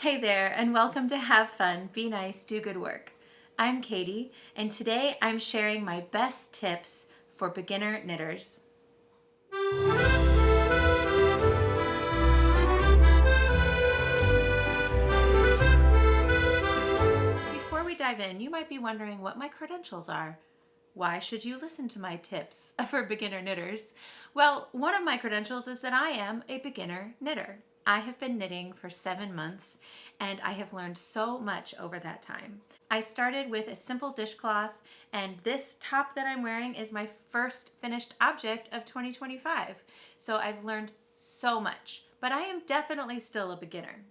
Hey there, and welcome to Have Fun, Be Nice, Do Good Work. I'm Katie, and today I'm sharing my best tips for beginner knitters. Before we dive in, you might be wondering what my credentials are. Why should you listen to my tips for beginner knitters? Well, one of my credentials is that I am a beginner knitter. I have been knitting for 7 months and I have learned so much over that time. I started with a simple dishcloth, and this top that I'm wearing is my first finished object of 2025. So I've learned so much, but I am definitely still a beginner.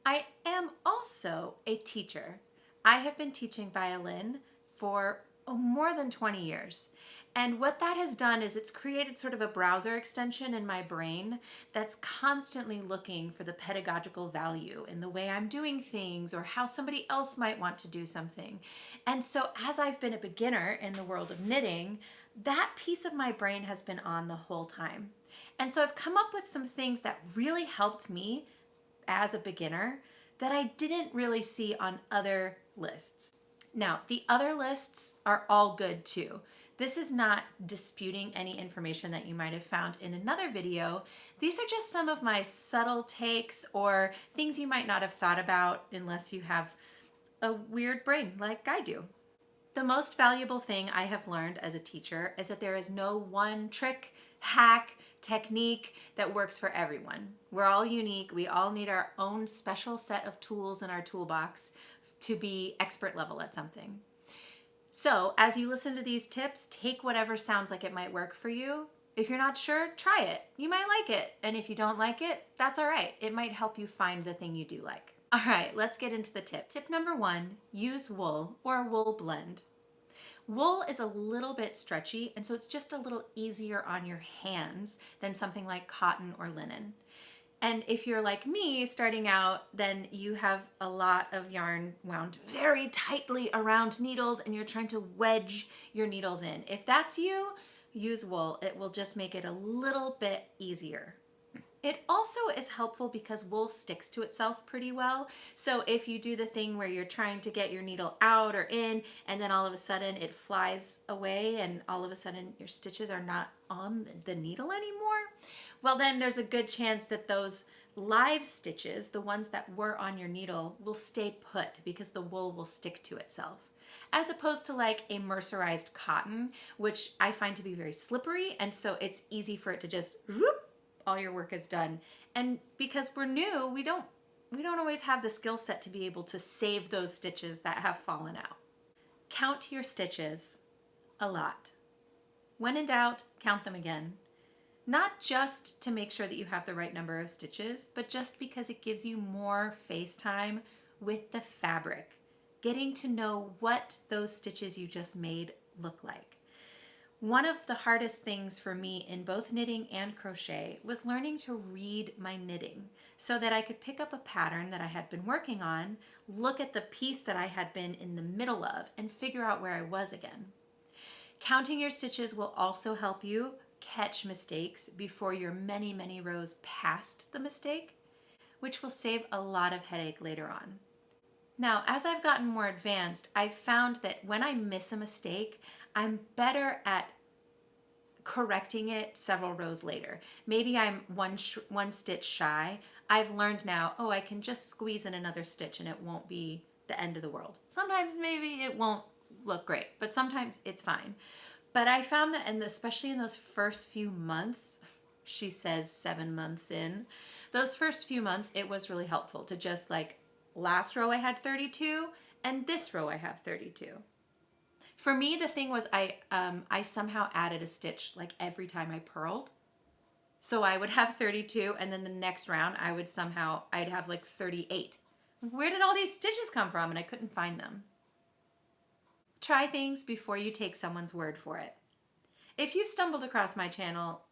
I am also a teacher. I have been teaching violin for more than 20 years. And what that has done is it's created sort of a browser extension in my brain that's constantly looking for the pedagogical value in the way I'm doing things or how somebody else might want to do something. And so as I've been a beginner in the world of knitting, that piece of my brain has been on the whole time. And so I've come up with some things that really helped me as a beginner that I didn't really see on other lists. Now, the other lists are all good too. This is not disputing any information that you might have found in another video. These are just some of my subtle takes or things you might not have thought about unless you have a weird brain like I do. The most valuable thing I have learned as a teacher is that there is no one trick, hack, technique that works for everyone. We're all unique. We all need our own special set of tools in our toolbox to be expert level at something. So as you listen to these tips, take whatever sounds like it might work for you. If you're not sure, try it. You might like it. And if you don't like it, that's all right. It might help you find the thing you do like. All right, let's get into the tips. Tip number 1, use wool or a wool blend. Wool is a little bit stretchy, and so it's just a little easier on your hands than something like cotton or linen. And if you're like me starting out, then you have a lot of yarn wound very tightly around needles and you're trying to wedge your needles in. If that's you, use wool. It will just make it a little bit easier. It also is helpful because wool sticks to itself pretty well. So if you do the thing where you're trying to get your needle out or in, and then all of a sudden it flies away and all of a sudden your stitches are not on the needle anymore, well then there's a good chance that those live stitches, the ones that were on your needle, will stay put because the wool will stick to itself. As opposed to like a mercerized cotton, which I find to be very slippery, and so it's easy for it to just whoop, all your work is done. And because we're new, we don't always have the skill set to be able to save those stitches that have fallen out. Count your stitches a lot. When in doubt, count them again. Not just to make sure that you have the right number of stitches, but just because it gives you more face time with the fabric, getting to know what those stitches you just made look like. One of the hardest things for me in both knitting and crochet was learning to read my knitting so that I could pick up a pattern that I had been working on, look at the piece that I had been in the middle of, and figure out where I was again. Counting your stitches will also help you catch mistakes before you're many, many rows past the mistake, which will save a lot of headache later on. Now, as I've gotten more advanced, I've found that when I miss a mistake, I'm better at correcting it several rows later. Maybe I'm one stitch shy. I've learned now, oh, I can just squeeze in another stitch and it won't be the end of the world. Sometimes maybe it won't look great, but sometimes it's fine. But I found that, and especially in those first few months, she says 7 months in, those first few months, it was really helpful to just like, last row I had 32, and this row I have 32. For me, the thing was I somehow added a stitch like every time I purled. So I would have 32, and then the next round I'd have like 38. Where did all these stitches come from? And I couldn't find them. Try things before you take someone's word for it. If you've stumbled across my channel,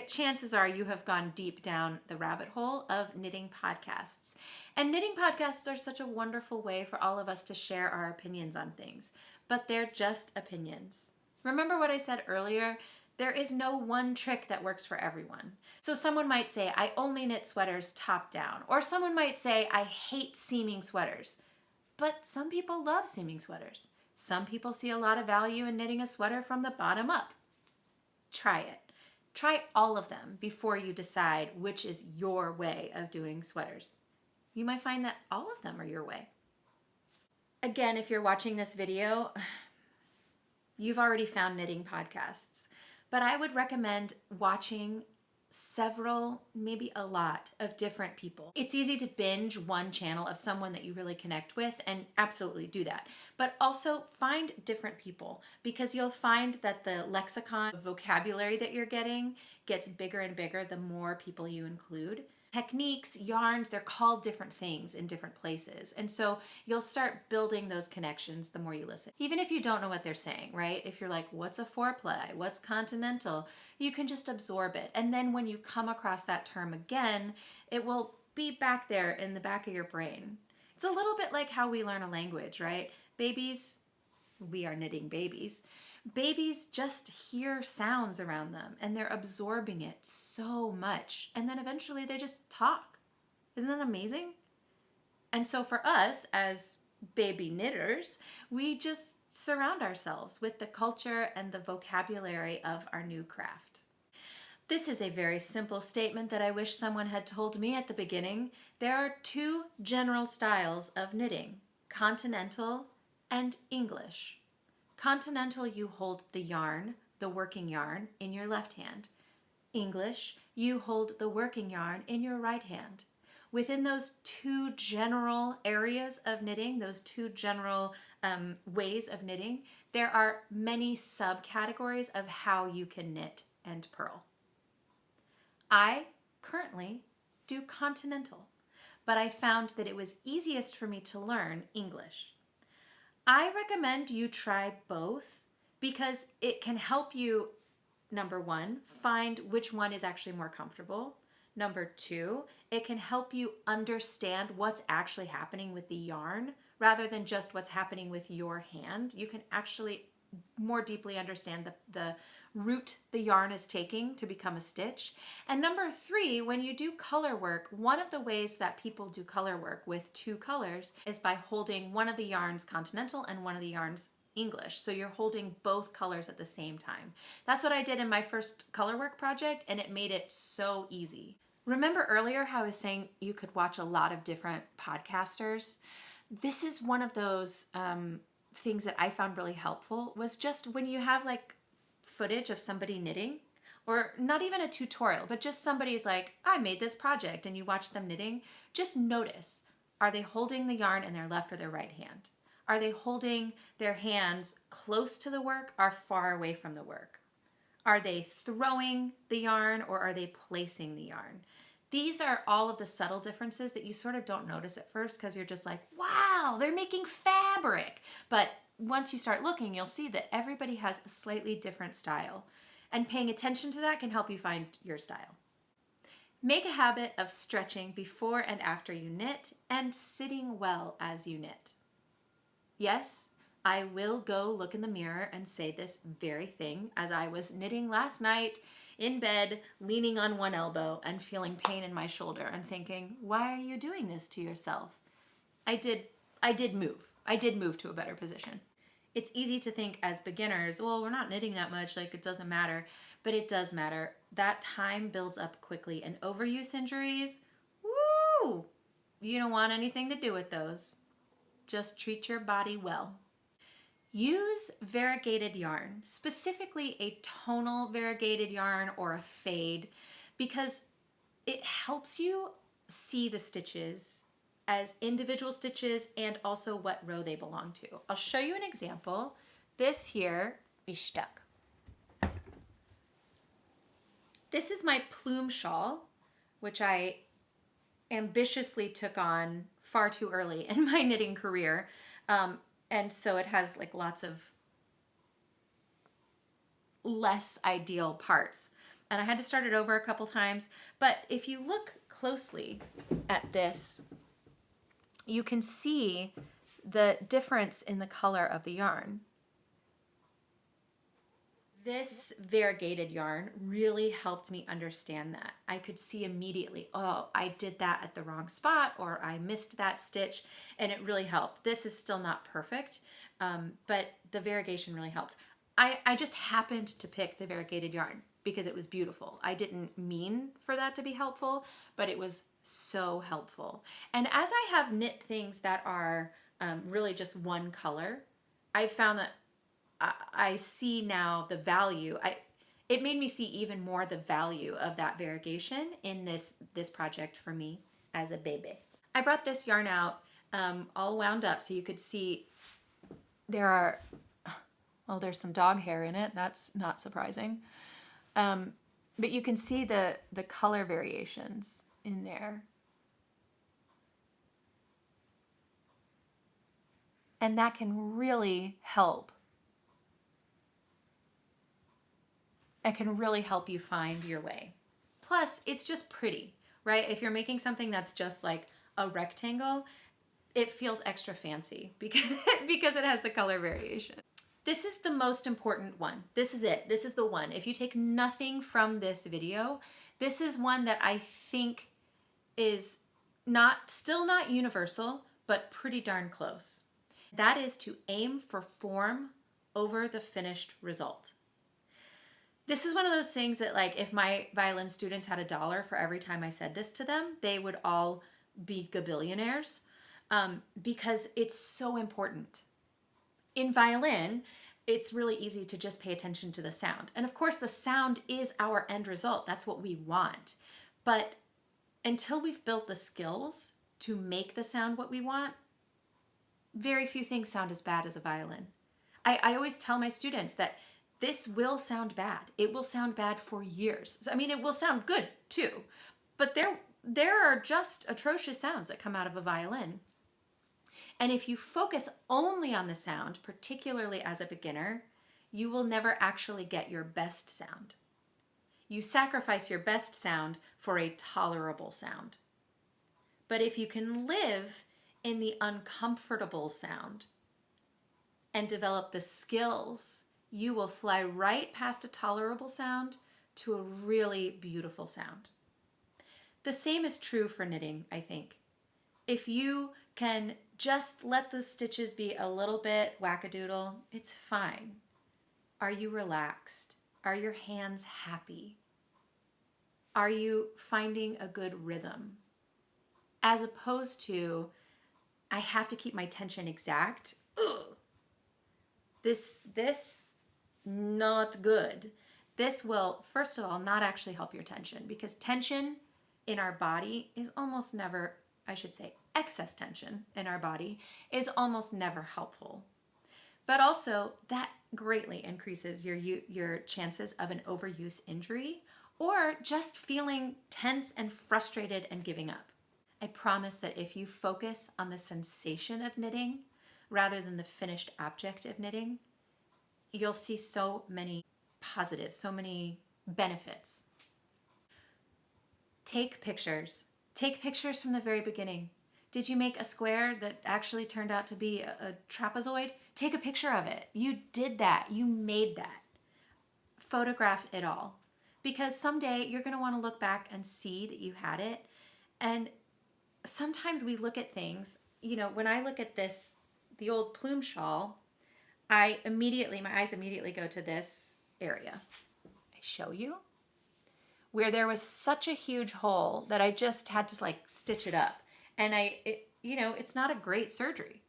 chances are you have gone deep down the rabbit hole of knitting podcasts. And knitting podcasts are such a wonderful way for all of us to share our opinions on things, but they're just opinions. Remember what I said earlier? There is no one trick that works for everyone. So someone might say, I only knit sweaters top down. Or someone might say, I hate seaming sweaters. But some people love seaming sweaters. Some people see a lot of value in knitting a sweater from the bottom up. Try it. Try all of them before you decide which is your way of doing sweaters. You might find that all of them are your way. Again, if you're watching this video, you've already found knitting podcasts, but I would recommend watching several, maybe a lot of different people. It's easy to binge one channel of someone that you really connect with, and absolutely do that. But also find different people, because you'll find that the lexicon of vocabulary that you're getting gets bigger and bigger the more people you include. Techniques, yarns, they're called different things in different places. And so you'll start building those connections the more you listen. Even if you don't know what they're saying, right? If you're like, what's a four-ply? What's continental? You can just absorb it. And then when you come across that term again, it will be back there in the back of your brain. It's a little bit like how we learn a language, right? Babies, we are knitting babies. Babies just hear sounds around them and they're absorbing it so much. And then eventually they just talk. Isn't that amazing? And so for us as baby knitters, we just surround ourselves with the culture and the vocabulary of our new craft. This is a very simple statement that I wish someone had told me at the beginning. There are two general styles of knitting, continental and English. Continental, you hold the yarn, the working yarn, in your left hand. English, you hold the working yarn in your right hand. Within those two general areas of knitting, those two general ways of knitting, there are many subcategories of how you can knit and purl. I currently do continental, but I found that it was easiest for me to learn English. I recommend you try both because it can help you, number one, find which one is actually more comfortable. Number two, it can help you understand what's actually happening with the yarn rather than just what's happening with your hand. You can actually more deeply understand the route the yarn is taking to become a stitch. And number three, when you do color work, one of the ways that people do color work with two colors is by holding one of the yarns continental and one of the yarns English. So you're holding both colors at the same time. That's what I did in my first color work project, and it made it so easy. Remember earlier how I was saying you could watch a lot of different podcasters? This is one of those things that I found really helpful, was just when you have like footage of somebody knitting, or not even a tutorial, but just somebody's like, I made this project, and you watch them knitting, just notice, are they holding the yarn in their left or their right hand? Are they holding their hands close to the work or far away from the work? Are they throwing the yarn or are they placing the yarn? These are all of the subtle differences that you sort of don't notice at first because you're just like, wow, they're making fabric. But once you start looking, you'll see that everybody has a slightly different style. And paying attention to that can help you find your style. Make a habit of stretching before and after you knit and sitting well as you knit. Yes, I will go look in the mirror and say this very thing as I was knitting last night in bed, leaning on one elbow and feeling pain in my shoulder and thinking, why are you doing this to yourself? I did move to a better position. It's easy to think as beginners, well, we're not knitting that much, like it doesn't matter, but it does matter. That time builds up quickly, and overuse injuries, woo! You don't want anything to do with those. Just treat your body well. Use variegated yarn, specifically a tonal variegated yarn or a fade, because it helps you see the stitches as individual stitches and also what row they belong to. I'll show you an example. This here is stuck. This is my Plume shawl, which I ambitiously took on far too early in my knitting career. And so it has like lots of less ideal parts. And I had to start it over a couple times. But if you look closely at this, you can see the difference in the color of the yarn. This variegated yarn really helped me understand that. I could see immediately, oh, I did that at the wrong spot, or I missed that stitch, and it really helped. This is still not perfect, but the variegation really helped. I just happened to pick the variegated yarn because it was beautiful. I didn't mean for that to be helpful, but it was so helpful. And as I have knit things that are really just one color, I found that I see now the value. It made me see even more the value of that variegation in this project for me as a baby. I brought this yarn out all wound up so you could see there are, oh, there's some dog hair in it. That's not surprising. But you can see the color variations in there. And that can really help. It can really help you find your way. Plus, it's just pretty, right? If you're making something that's just like a rectangle, it feels extra fancy because it has the color variation. This is the most important one. This is it. This is the one. If you take nothing from this video, this is one that I think is still not universal, but pretty darn close. That is to aim for form over the finished result. This is one of those things that, like, if my violin students had $1 for every time I said this to them, they would all be gabillionaires, because it's so important. In violin, it's really easy to just pay attention to the sound. And of course, the sound is our end result. That's what we want. But until we've built the skills to make the sound what we want, very few things sound as bad as a violin. I always tell my students that this will sound bad. It will sound bad for years. I mean, it will sound good too, but there are just atrocious sounds that come out of a violin. And if you focus only on the sound, particularly as a beginner, you will never actually get your best sound. You sacrifice your best sound for a tolerable sound. But if you can live in the uncomfortable sound and develop the skills, you will fly right past a tolerable sound to a really beautiful sound. The same is true for knitting, I think. If you can just let the stitches be a little bit wackadoodle, it's fine. Are you relaxed? Are your hands happy? Are you finding a good rhythm? As opposed to, I have to keep my tension exact. Ugh. This not good. This will, first of all, not actually help your tension, because tension in our body is almost never, I should say, excess tension in our body is almost never helpful. But also, that greatly increases your chances of an overuse injury or just feeling tense and frustrated and giving up. I promise that if you focus on the sensation of knitting rather than the finished object of knitting, you'll see so many positives, so many benefits. Take pictures. Take pictures from the very beginning. Did you make a square that actually turned out to be a trapezoid? Take a picture of it. You did that. You made that. Photograph it all. Because someday you're going to want to look back and see that you had it. And sometimes we look at things, when I look at this, the old Plume shawl, my eyes immediately go to this area. I show you where there was such a huge hole that I just had to stitch it up. And it's not a great surgery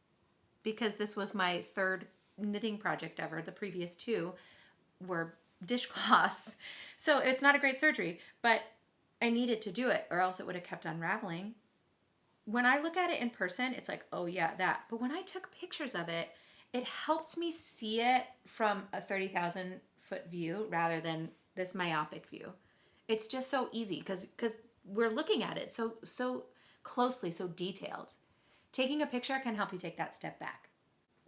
because this was my third knitting project ever. The previous two were dishcloths. So it's not a great surgery, but I needed to do it or else it would have kept unraveling. When I look at it in person, it's like, oh yeah, that. But when I took pictures of it, it helped me see it from a 30,000 foot view rather than this myopic view. It's just so easy because we're looking at it so closely, so detailed. Taking a picture can help you take that step back.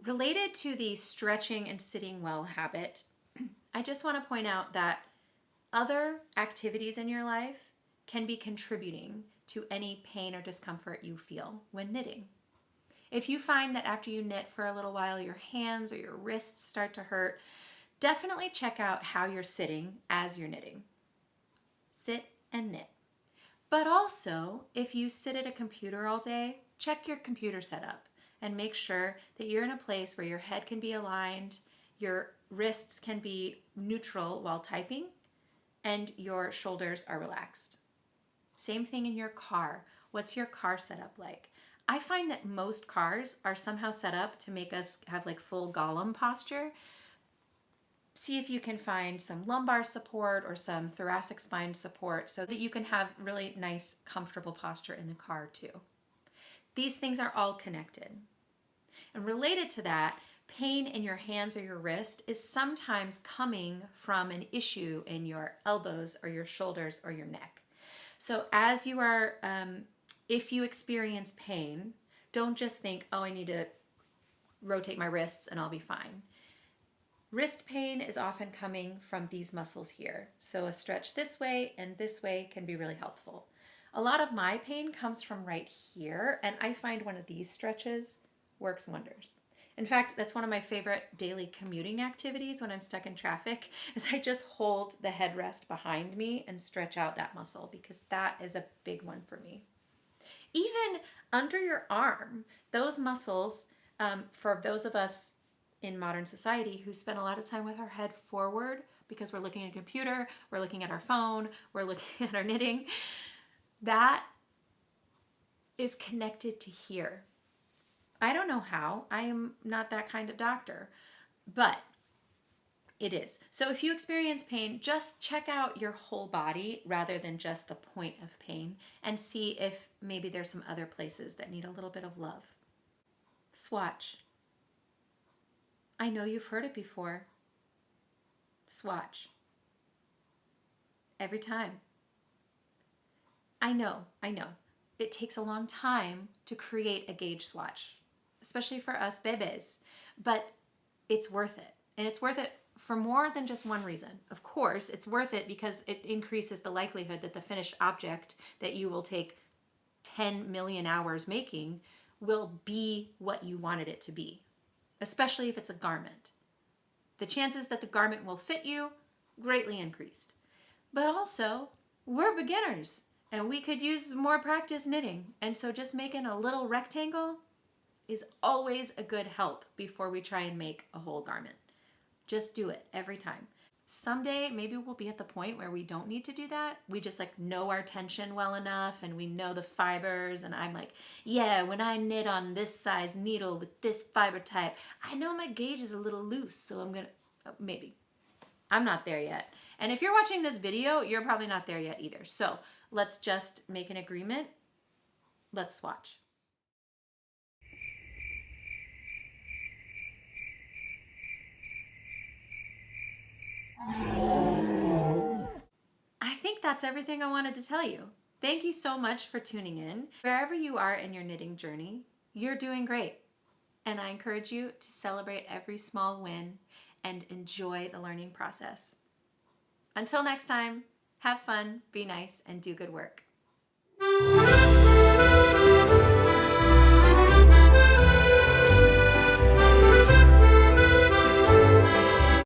Related to the stretching and sitting well habit, I just want to point out that other activities in your life can be contributing to any pain or discomfort you feel when knitting. If you find that after you knit for a little while, your hands or your wrists start to hurt, Definitely check out how you're sitting as you're knitting. Sit and knit. But also, if you sit at a computer all day, check your computer setup and make sure that you're in a place where your head can be aligned, your wrists can be neutral while typing, and your shoulders are relaxed. Same thing in your car. What's your car setup like? I find that most cars are somehow set up to make us have like full Gollum posture. See if you can find some lumbar support or some thoracic spine support so that you can have really nice, comfortable posture in the car too. These things are all connected. And related to that, pain in your hands or your wrist is sometimes coming from an issue in your elbows or your shoulders or your neck. So as you are, if you experience pain, don't just think, oh, I need to rotate my wrists and I'll be fine. Wrist pain is often coming from these muscles here. So a stretch this way and this way can be really helpful. A lot of my pain comes from right here, and I find one of these stretches works wonders. In fact, that's one of my favorite daily commuting activities when I'm stuck in traffic, is I just hold the headrest behind me and stretch out that muscle, because that is a big one for me. Even under your arm, those muscles, for those of us in modern society who spend a lot of time with our head forward because we're looking at a computer, we're looking at our phone, we're looking at our knitting, that is connected to here. I don't know how. I am not that kind of doctor, but it is. So if you experience pain, just check out your whole body rather than just the point of pain and see if maybe there's some other places that need a little bit of love. Swatch. I know you've heard it before. Swatch. Every time. I know. It takes a long time to create a gauge swatch, especially for us bebés, but it's worth it. And it's worth it for more than just one reason. Of course, it's worth it because it increases the likelihood that the finished object that you will take 10 million hours making will be what you wanted it to be, especially if it's a garment. The chances that the garment will fit you greatly increased. But also, we're beginners and we could use more practice knitting. And so just making a little rectangle is always a good help before we try and make a whole garment. Just do it every time. Someday, maybe we'll be at the point where we don't need to do that. We just like know our tension well enough and we know the fibers, and I'm like, yeah, when I knit on this size needle with this fiber type, I know my gauge is a little loose, so I'm gonna, maybe. I'm not there yet. And if you're watching this video, you're probably not there yet either. So let's just make an agreement. Let's swatch. I think that's everything I wanted to tell you. Thank you so much for tuning in. Wherever you are in your knitting journey, you're doing great. And I encourage you to celebrate every small win and enjoy the learning process. Until next time, have fun, be nice, and do good work.